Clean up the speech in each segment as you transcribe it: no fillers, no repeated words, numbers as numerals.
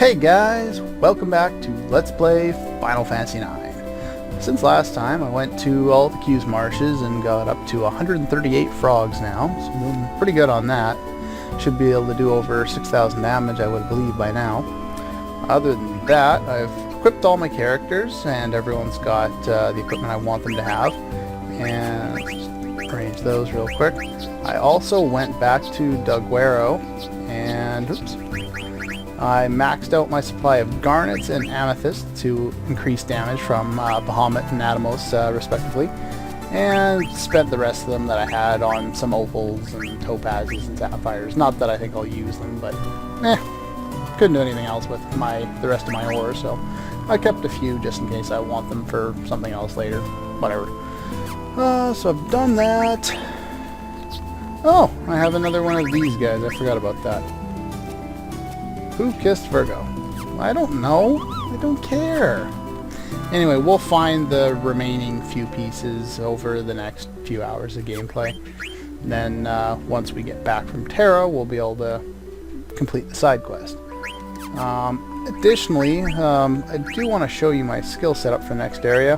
Hey guys, welcome back to Let's Play Final Fantasy IX. Since last time I went to all the Q's marshes and got up to 138 frogs now, so I'm doing pretty good on that. Should be able to do over 6,000 damage, I would believe, by now. Other than that, I've equipped all my characters and everyone's got the equipment I want them to have. And let's just arrange those real quick. I also went back to Dugwero and I maxed out my supply of garnets and amethyst to increase damage from Bahamut and Atomos, respectively, and spent the rest of them that I had on some opals and topazes and sapphires. Not that I think I'll use them, but couldn't do anything else with the rest of my ore, so I kept a few just in case I want them for something else later. Whatever. So I've done that. Oh, I have another one of these guys. I forgot about that. Who kissed Virgo? I don't know. I don't care. Anyway, we'll find the remaining few pieces over the next few hours of gameplay. And then once we get back from Terra, we'll be able to complete the side quest. Additionally, I do want to show you my skill setup for the next area.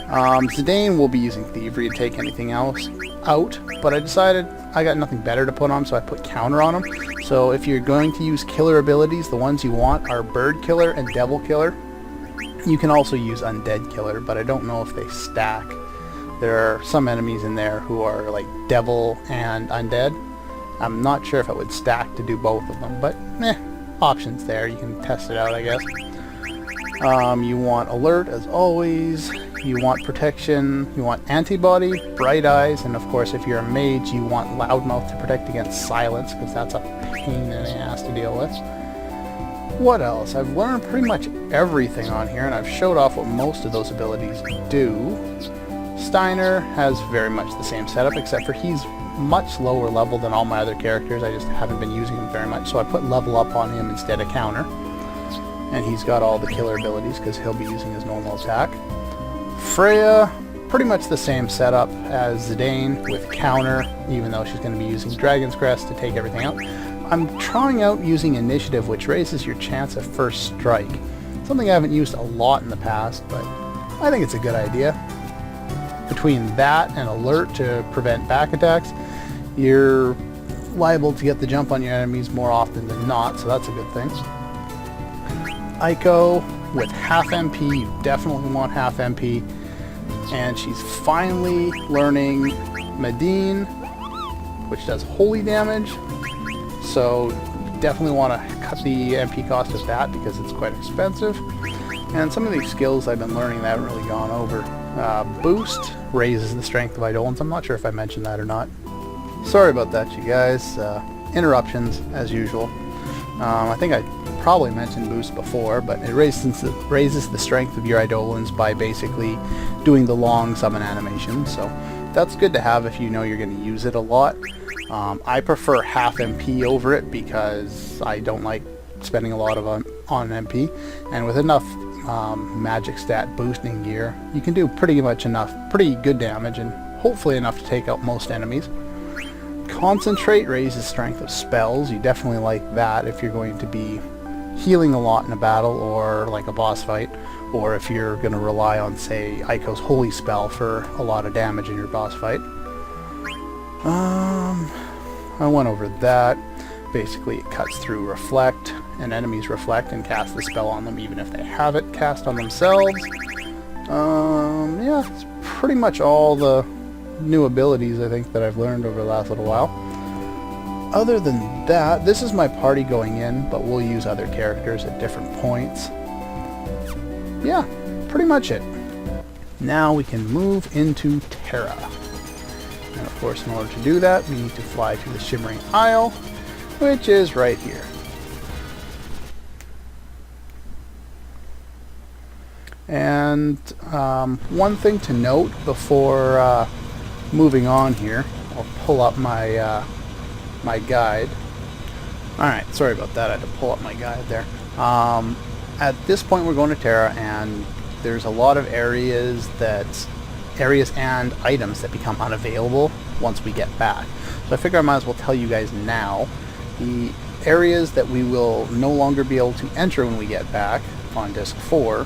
Zidane will be using Thievery to take anything else out, but I decided I got nothing better to put on, so I put counter on him. So if you're going to use killer abilities, the ones you want are Bird Killer and Devil Killer. You can also use Undead Killer, but I don't know if they stack. There are some enemies in there who are like Devil and Undead. I'm not sure if it would stack to do both of them, but options there. You can test it out, I guess. You want Alert, as always. You want Protection. You want Antibody, Bright Eyes, and of course, if you're a mage, you want Loudmouth to protect against Silence, because that's a pain in the ass to deal with. What else? I've learned pretty much everything on here, and I've showed off what most of those abilities do. Steiner has very much the same setup, except for he's much lower level than all my other characters. I just haven't been using him very much, so I put level up on him instead of counter. And he's got all the killer abilities because he'll be using his normal attack. Freya, pretty much the same setup as Zidane with counter, even though she's going to be using Dragon's Crest to take everything out. I'm trying out using Initiative, which raises your chance of first strike. Something I haven't used a lot in the past, but I think it's a good idea. Between that and Alert to prevent back attacks, you're liable to get the jump on your enemies more often than not, so that's a good thing. Aiko with half MP, you definitely want half MP, and she's finally learning Medine, which does holy damage, so definitely want to cut the MP cost of that because it's quite expensive. And some of these skills I've been learning that haven't really gone over. Boost raises the strength of Eidolons. I'm not sure if I mentioned that or not. Sorry about that, you guys. Interruptions, as usual. I think I probably mentioned Boost before, but it raises the strength of your Eidolons by basically doing the long summon animation, so that's good to have if you know you're going to use it a lot. I prefer half MP over it because I don't like spending a lot on MP, and with enough magic stat boosting gear, you can do pretty good damage, and hopefully enough to take out most enemies. Concentrate raises strength of spells. You definitely like that if you're going to be healing a lot in a battle or like a boss fight, or if you're going to rely on, say, Aiko's Holy Spell for a lot of damage in your boss fight. I went over that. Basically, it cuts through Reflect, and enemies reflect and cast the spell on them even if they have it cast on themselves. Yeah, it's pretty much all the new abilities I think that I've learned over the last little while. Other than that, this is my party going in, but we'll use other characters at different points. Yeah, pretty much it. Now we can move into Terra. And of course, in order to do that, we need to fly to the Shimmering Isle, which is right here. And one thing to note before moving on here, I'll pull up my my guide. Alright, sorry about that, I had to pull up my guide there. At this point we're going to Terra, and there's a lot of areas and items that become unavailable once we get back. So I figure I might as well tell you guys now. The areas that we will no longer be able to enter when we get back on disc 4,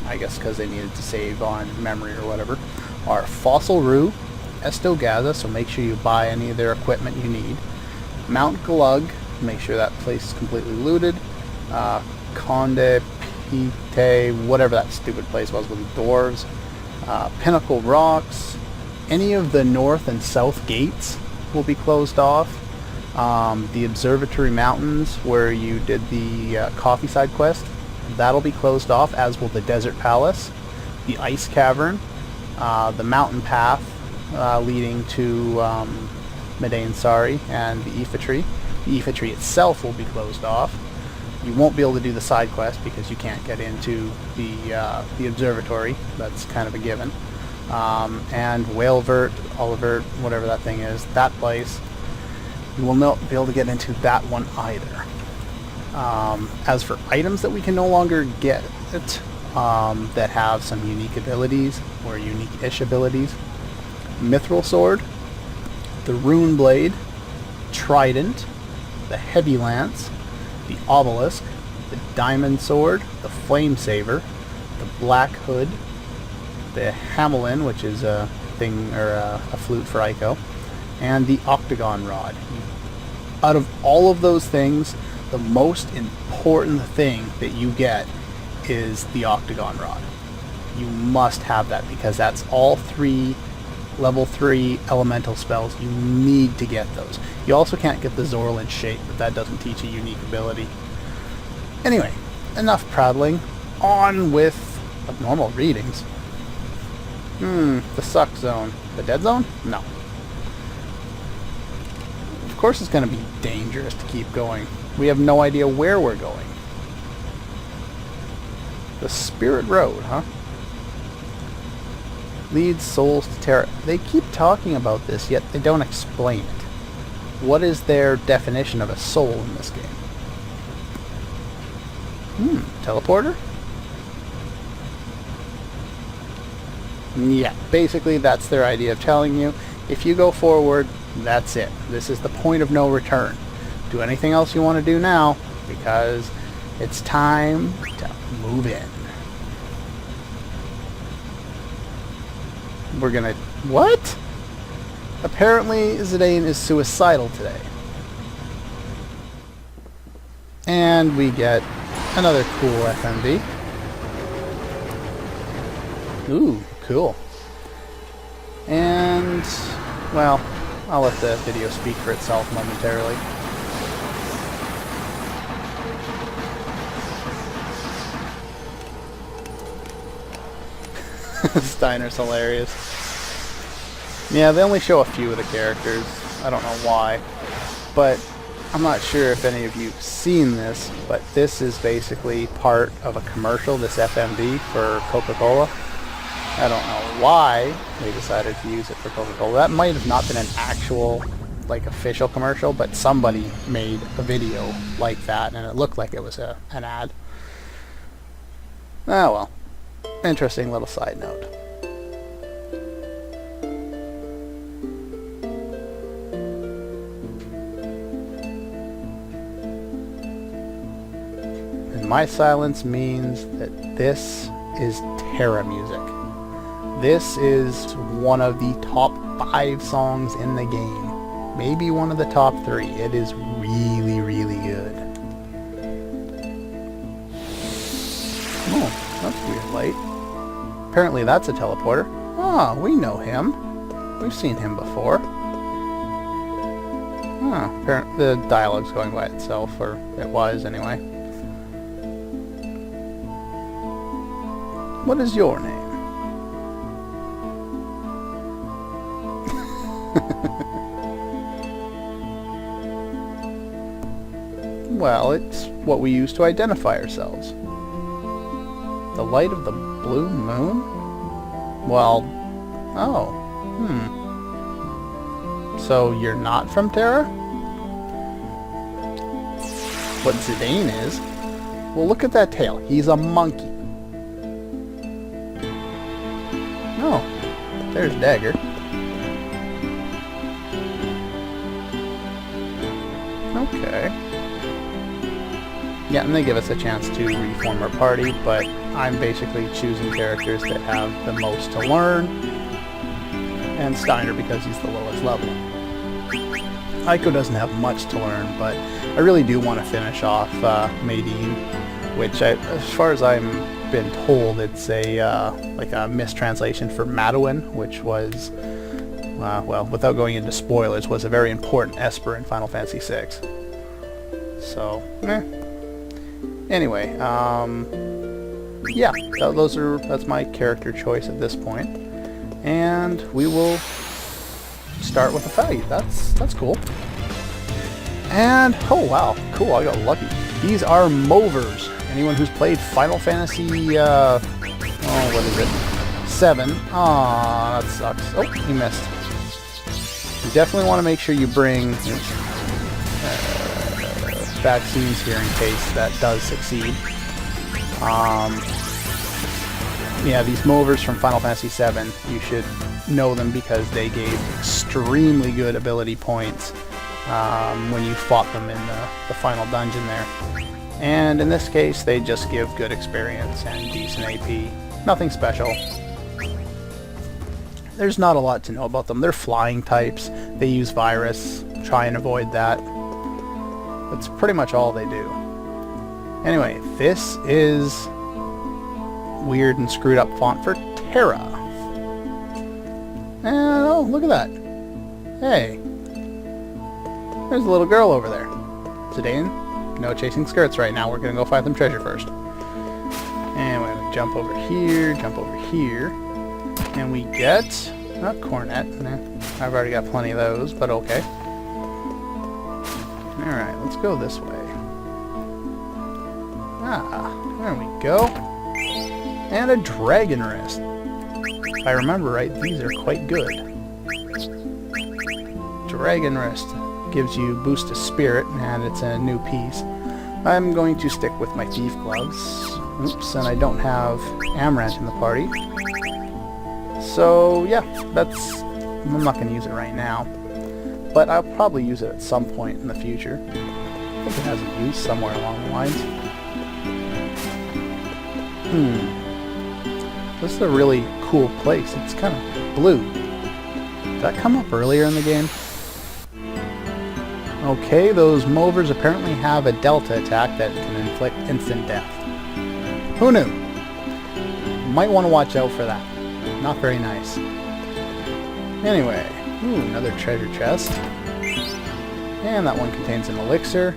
I guess because they needed to save on memory or whatever, are Fossil Roo, Estogaza, so make sure you buy any of their equipment you need, Mount Glug, make sure that place is completely looted, Conde Pite, whatever that stupid place was with the dwarves, Pinnacle Rocks, any of the north and south gates will be closed off. The Observatory Mountains, where you did the coffee side quest, that'll be closed off, as will the Desert Palace, the Ice Cavern, the Mountain Path leading to Medain Sari, and the Aoife Tree. The Aoife Tree itself will be closed off. You won't be able to do the side quest because you can't get into the observatory. That's kind of a given. And Whalevert, Olivert, whatever that thing is, that place, you will not be able to get into that one either. As for items that we can no longer get that have some unique abilities, or unique-ish abilities, Mithril Sword, the Rune Blade, Trident, the Heavy Lance, the Obelisk, the Diamond Sword, the Flame Saber, the Black Hood, the Hamelin, which is a thing, or a flute for Ico, and the Octagon Rod. Out of all of those things, the most important thing that you get is the Octagon Rod. You must have that because that's all 3 level 3 elemental spells. You need to get those. You also can't get the Zorlin shape, but that doesn't teach a unique ability. Anyway, enough prattling. On with normal readings. The suck zone. The dead zone? No. Of course it's going to be dangerous to keep going. We have no idea where we're going. The Spirit Road, huh? Leads souls to Terra. They keep talking about this, yet they don't explain it. What is their definition of a soul in this game? Teleporter? Yeah, basically that's their idea of telling you, if you go forward, that's it. This is the point of no return. Do anything else you want to do now, because it's time to move in. We're gonna... What? Apparently Zidane is suicidal today. And we get another cool FMV. Ooh, cool. And, well, I'll let the video speak for itself momentarily. Steiner's hilarious. Yeah, they only show a few of the characters. I don't know why. But I'm not sure if any of you have seen this, but this is basically part of a commercial, this FMV for Coca-Cola. I don't know why they decided to use it for Coca-Cola. That might have not been an actual, like, official commercial, but somebody made a video like that, and it looked like it was an ad. Ah, well. Interesting little side note. And my silence means that this is Terra music. This is one of the top 5 songs in the game. Maybe one of the top 3. It is really, really good. Oh, that's weird light. Apparently that's a teleporter. Ah, we know him. We've seen him before. Apparently the dialogue's going by itself, or it was anyway. What is your name? Well, it's what we use to identify ourselves. The light of the blue moon? Well, oh, So you're not from Terra? What Zidane is? Well, look at that tail. He's a monkey. Oh, there's Dagger. Okay. Yeah, and they give us a chance to reform our party, but I'm basically choosing characters that have the most to learn, and Steiner because he's the lowest level. Aiko doesn't have much to learn, but I really do want to finish off Maydeen, which, as far as I've been told, it's a like a mistranslation for Madeline, which was, well, without going into spoilers, was a very important Esper in Final Fantasy VI. So, anyway, yeah, that's my character choice at this point, and we will start with a fight. That's cool. And oh wow, cool! I got lucky. These are Movers. Anyone who's played Final Fantasy, what is it? 7. Aw, that sucks. Oh, you missed. You definitely want to make sure you bring vaccines here in case that does succeed. Yeah, these Movers from Final Fantasy 7, you should know them because they gave extremely good ability points when you fought them in the final dungeon there. And in this case, they just give good experience and decent AP. Nothing special. There's not a lot to know about them. They're flying types. They use virus. Try and avoid that. That's pretty much all they do. Anyway, this is weird and screwed up font for Terra. And oh, look at that. Hey. There's a little girl over there. Zidane, no chasing skirts right now. We're gonna go find some treasure first. Anyway, we jump over here, and we get a cornet. I've already got plenty of those, but okay. Alright, let's go this way. Ah, there we go. And a dragon wrist. If I remember right, these are quite good. Dragon wrist gives you boost of spirit, and it's a new piece. I'm going to stick with my thief gloves. Oops, and I don't have Amaranth in the party. So yeah, I'm not going to use it right now, but I'll probably use it at some point in the future. I think it has a use somewhere along the lines. This is a really cool place. It's kind of blue. Did that come up earlier in the game? Okay, those Movers apparently have a Delta attack that can inflict instant death. Who knew? Might want to watch out for that. Not very nice. Anyway, another treasure chest. And that one contains an elixir.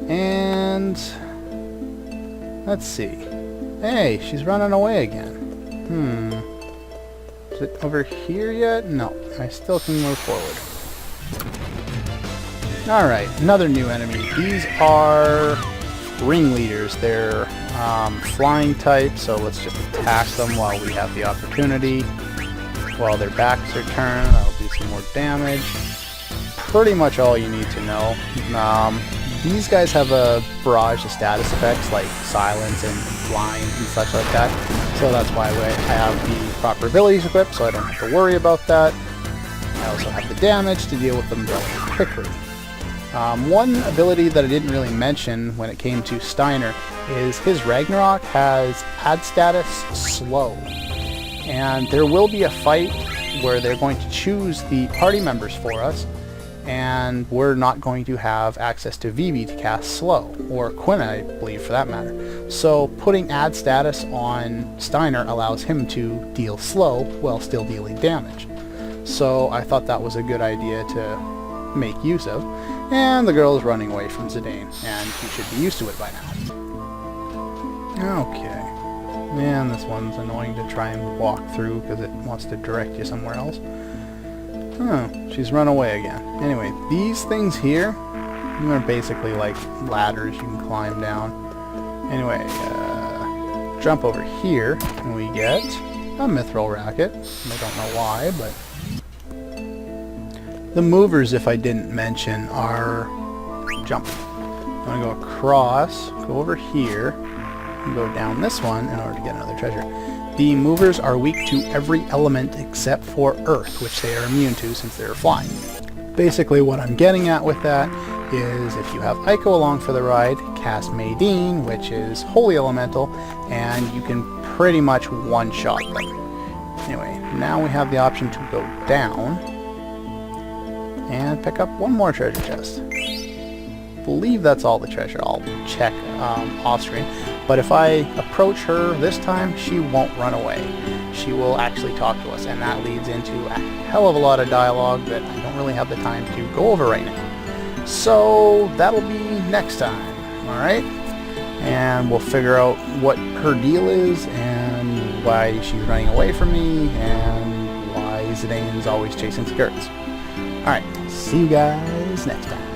And let's see. Hey, she's running away again. Is it over here yet? No, I still can move forward. Alright, another new enemy. These are ringleaders. They're flying type, so let's just attack them while we have the opportunity. While their backs are turned, that'll do some more damage. Pretty much all you need to know. These guys have a barrage of status effects like silence and blind and such like that. So that's why I have the proper abilities equipped, so I don't have to worry about that. I also have the damage to deal with them really quickly. One ability that I didn't really mention when it came to Steiner is his Ragnarok has add status slow. And there will be a fight where they're going to choose the party members for us, and we're not going to have access to Vivi to cast slow, or Quinn, I believe, for that matter. So putting add status on Steiner allows him to deal slow while still dealing damage. So I thought that was a good idea to make use of. And the girl is running away from Zidane, and he should be used to it by now. Okay. Man, this one's annoying to try and walk through because it wants to direct you somewhere else. Oh, she's run away again. Anyway, these things here, they're basically like ladders you can climb down. Anyway, jump over here, and we get a mithril racket. I don't know why, but... The Movers, if I didn't mention, are... Jump. I'm going to go across, go over here, and go down this one in order to get another treasure. The Movers are weak to every element except for Earth, which they are immune to since they're flying. Basically what I'm getting at with that is if you have Ico along for the ride, cast Maydeen, which is Holy Elemental, and you can pretty much one-shot them. Anyway, now we have the option to go down and pick up one more treasure chest. I believe that's all the treasure. I'll check off-screen. But if I approach her this time, she won't run away. She will actually talk to us, and that leads into a hell of a lot of dialogue that I don't really have the time to go over right now. So that'll be next time, alright? And we'll figure out what her deal is, and why she's running away from me, and why Zidane's always chasing skirts. Alright, see you guys next time.